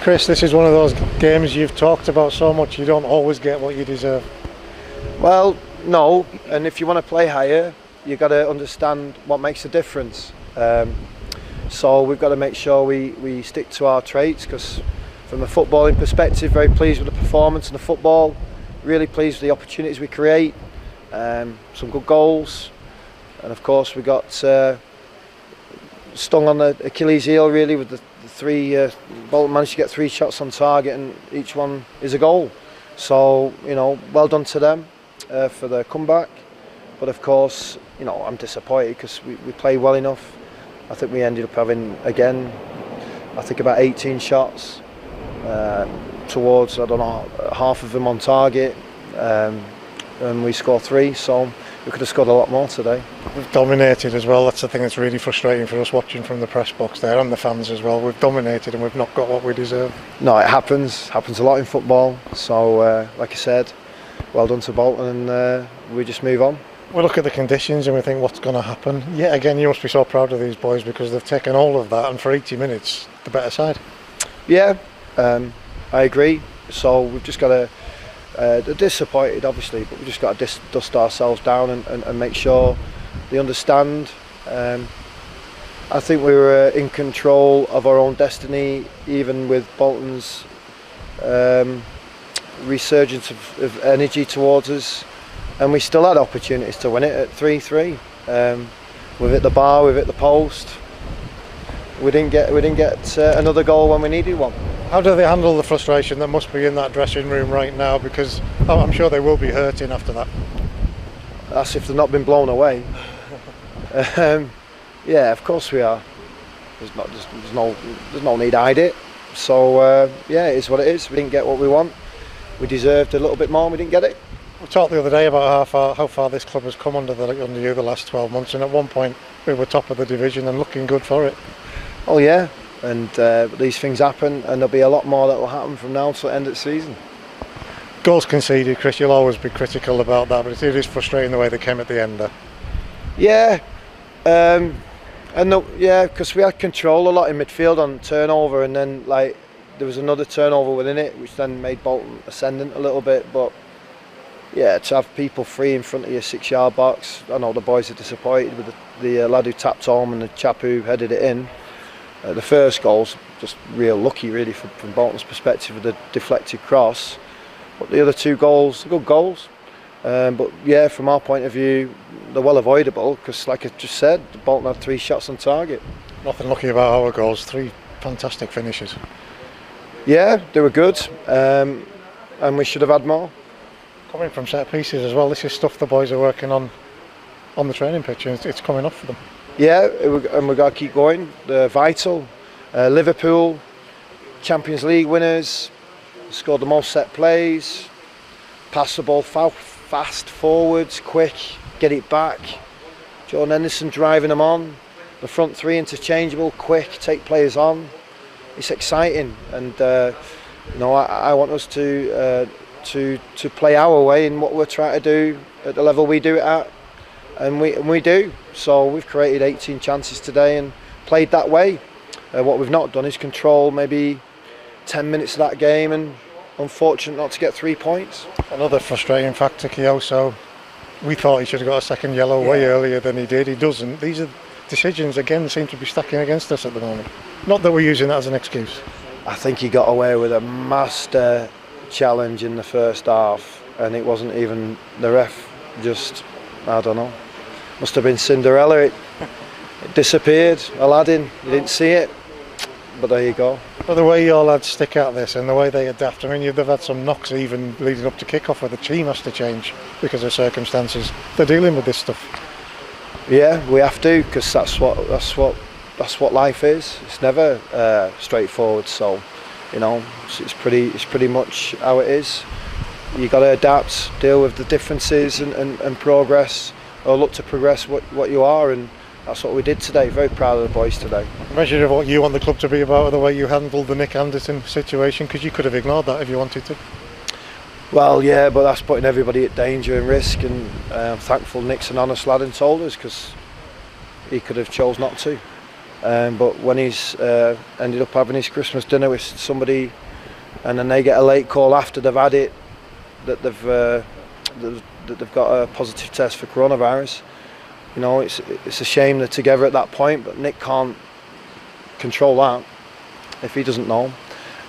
Chris, this is one of those games you've talked about so much, you don't always get what you deserve. Well, no, and if you want to play higher, you've got to understand what makes a difference. So we've got to make sure we stick to our traits, because from a footballing perspective, very pleased with the performance in the football, really pleased with the opportunities we create, some good goals, and of course we got stung on the Achilles heel really with the three. Bolton managed to get 3 shots on target, and each one is a goal. So well done to them for their comeback. But of course, I'm disappointed because we played well enough. I think we ended up having again, I think about 18 shots towards, I don't know, half of them on target, and we scored 3. So we could have scored a lot more today. We've dominated as well. That's the thing that's really frustrating for us watching from the press box there, and the fans as well. We've dominated and we've not got what we deserve. No, it happens a lot in football. So like I said, well done to Bolton, and we just move on. We look at the conditions and we think, what's going to happen? Yet again, you must be so proud of these boys because they've taken all of that, and for 80 minutes the better side. Yeah, I agree. So we've just got to they're disappointed obviously, but we've just got to dust ourselves down and make sure they understand. I think we were in control of our own destiny, even with Bolton's resurgence of energy towards us, and we still had opportunities to win it at 3-3. We've hit the bar, we've hit the post. We didn't get another goal when we needed one. How do they handle the frustration that must be in that dressing room right now? Because I'm sure they will be hurting after that. That's if they've not been blown away. Yeah, of course we are. There's no need to hide it. So yeah, it is what it is. We didn't get what we want. We deserved a little bit more, and we didn't get it. We talked the other day about how far this club has come under you the last 12 months, and at one point we were top of the division and looking good for it. Oh yeah, and these things happen, and there'll be a lot more that will happen from now to the end of the season. Goals conceded, Chris, you'll always be critical about that, but it is frustrating the way they came at the end there. Yeah, because we had control a lot in midfield on turnover, and then there was another turnover within it, which then made Bolton ascendant a little bit. But yeah, to have people free in front of your 6-yard box, I know the boys are disappointed with the lad who tapped home and the chap who headed it in. The first goal's just real lucky really from Bolton's perspective with the deflected cross, but the other 2 goals are good goals. But yeah, from our point of view, they're well avoidable because, like I just said, Bolton had 3 shots on target. Nothing lucky about our goals, 3 fantastic finishes. Yeah, they were good, and we should have had more. Coming from set pieces as well, this is stuff the boys are working on the training pitch, and it's coming off for them. Yeah, and we've got to keep going. They're vital. Liverpool, Champions League winners, scored the most set plays, pass the ball fast forwards, quick, get it back. Jordan Henderson driving them on. The front 3 interchangeable, quick, take players on. It's exciting, and I want us to play our way in what we're trying to do at the level we do it at. And we do. So we've created 18 chances today and played that way. What we've not done is control maybe 10 minutes of that game, and unfortunate not to get 3 points. Another frustrating factor, Kyoso. We thought he should have got a second yellow way earlier than he did. He doesn't. These are decisions again seem to be stacking against us at the moment. Not that we're using that as an excuse. I think he got away with a master challenge in the first half, and it wasn't even the ref. Just, I don't know. Must have been Cinderella. It disappeared. Aladdin. You didn't see it, but there you go. But the way your lads stick at this and the way they adapt, I mean, they've had some knocks even leading up to kick-off where the team has to change because of circumstances. They're dealing with this stuff. Yeah, we have to, because that's what life is. It's never straightforward. So, it's pretty much how it is. You've got to adapt, deal with the differences, and progress, or look to progress what you are, and that's what we did today. Very proud of the boys today. A measure of what you want the club to be about, the way you handled the Nick Anderson situation, because you could have ignored that if you wanted to. Well, yeah, but that's putting everybody at danger and risk, and I'm thankful Nick's an honest lad and told us, because he could have chose not to. But when he's ended up having his Christmas dinner with somebody, and then they get a late call after they've had it that they've got a positive test for coronavirus, you know, it's a shame they're together at that point. But Nick can't control that if he doesn't know.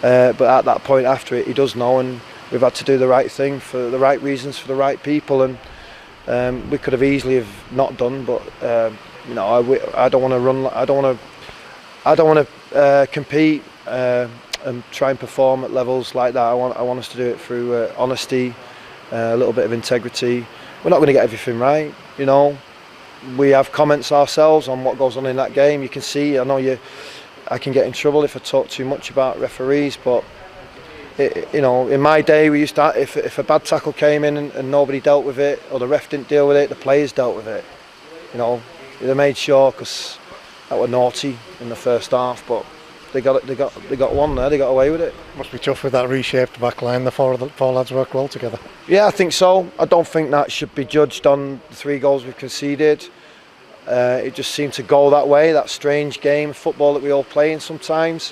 But at that point after it, he does know, and we've had to do the right thing for the right reasons for the right people. And we could have easily have not done, but you know, I don't want to run. I don't want to compete and try and perform at levels like that. I want us to do it through honesty, a little bit of integrity. We're not going to get everything right, you know. We have comments ourselves on what goes on in that game. You can see. I know I can get in trouble if I talk too much about referees, but you know, in my day we used to, if a bad tackle came in and nobody dealt with it, or the ref didn't deal with it, the players dealt with it. You know, they made sure, because that were naughty in the first half, but they got one there. They got away with it. Must be tough with that reshaped back line. The four lads worked well together. Yeah, I think so. I don't think that should be judged on the 3 goals we've conceded. It just seemed to go that way. That strange game of football that we all play in sometimes.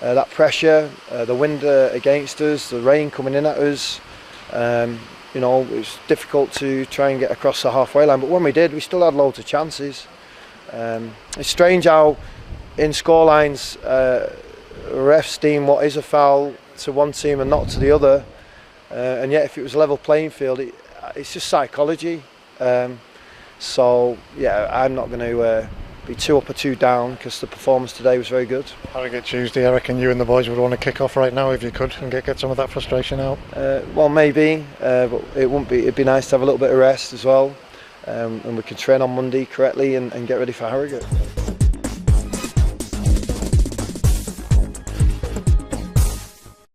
That pressure, the wind against us, the rain coming in at us. You know, it was difficult to try and get across the halfway line. But when we did, we still had loads of chances. It's strange how in scorelines refs deem what is a foul to one team and not to the other, and yet if it was a level playing field, it's just psychology. So yeah, I'm not going to be 2 up or 2 down, because the performance today was very good. Harrogate Tuesday, I reckon you and the boys would want to kick off right now if you could and get some of that frustration out. Well, maybe, but it wouldn't be. It'd be nice to have a little bit of rest as well, and we can train on Monday correctly and get ready for Harrogate.